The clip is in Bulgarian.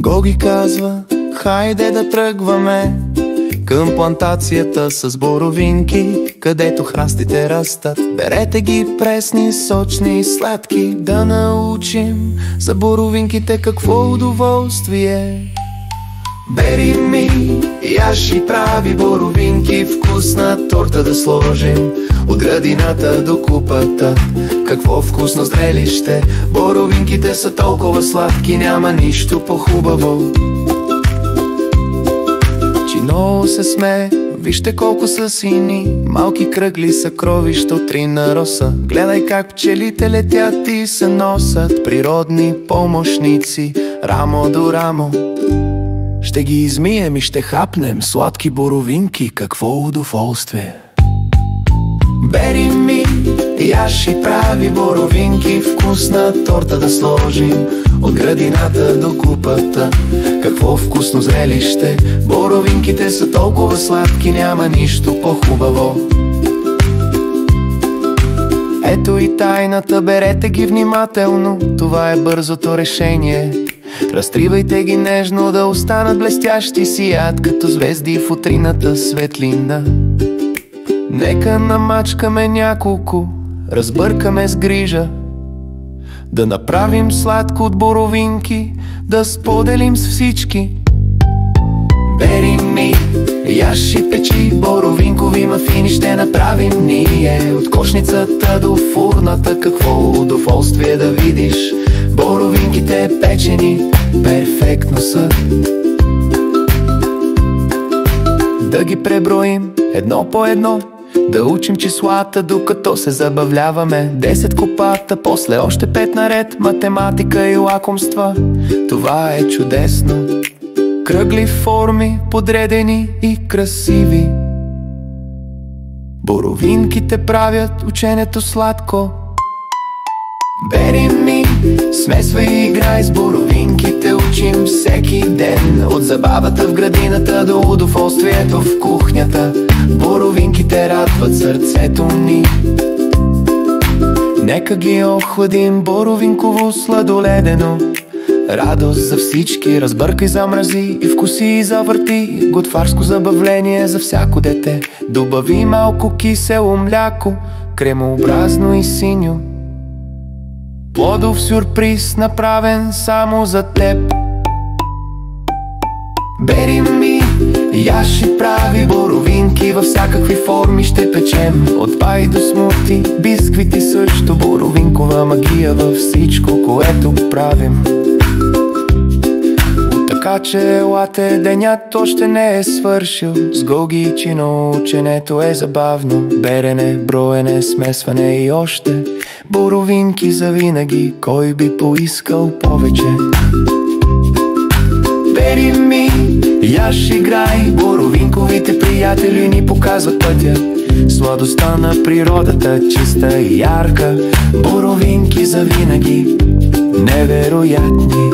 Гоги казва: хайде да тръгваме към плантацията с боровинки, където храстите растат. Берете ги пресни, сочни и сладки, да научим за боровинките какво удоволствие. Бери ми, яши прави боровинки, вкусна торта да сложим от градината до купата. Какво вкусно зрелище, боровинките са толкова сладки, няма нищо по-хубаво. Чино се сме, вижте колко са сини, малки кръгли съкровища от трина роса. Гледай как пчелите летят и се носят, природни помощници, рамо до рамо. Ще ги измием и ще хапнем сладки боровинки, какво удоволствие. Бери ми, яши прави боровинки, вкусна торта да сложим от градината до купата. Какво вкусно зрелище, боровинките са толкова сладки, няма нищо по-хубаво. Ето и тайната, берете ги внимателно, това е бързото решение. Разтривайте ги нежно, да останат блестящи, сият като звезди в утрината светлина. Нека намачкаме няколко, разбъркаме с грижа, да направим сладко от боровинки, да споделим с всички. Бери ми, яши печи, боровинкови мафини ще направим ние. От кошницата до фурната, какво удоволствие да видиш. Боровинките печени перфектно са. Да ги преброим едно по едно, да учим числата докато се забавляваме. 10 копата, после още 5 наред, математика и лакомства. Това е чудесно. Кръгли форми, подредени и красиви. Боровинките правят ученето сладко. Бери ми, смесвай и играй с боровинките, учим всеки ден. От забавата в градината до удоволствието в кухнята. Боровинките радват сърцето ни. Нека ги охладим, боровинково сладоледено. Радост за всички, разбъркай, замрази и вкуси и завърти. Готварско забавление за всяко дете. Добави малко кисело мляко, кремообразно и синьо. Плодов сюрприз, направен само за теб. Бери ми, яши прави боровинки, във всякакви форми ще печем. От пай до смути, бисквити също, боровинкова магия във всичко, което правим. Така че елате, денят още не е свършил. С Гоги и Чино ученето е забавно. Берене, броене, смесване и още боровинки завинаги, кой би поискал повече. Бери ми, яш играй, боровинковите приятели ни показват пътя. Сладостта на природата, чиста и ярка, боровинки завинаги, невероятни.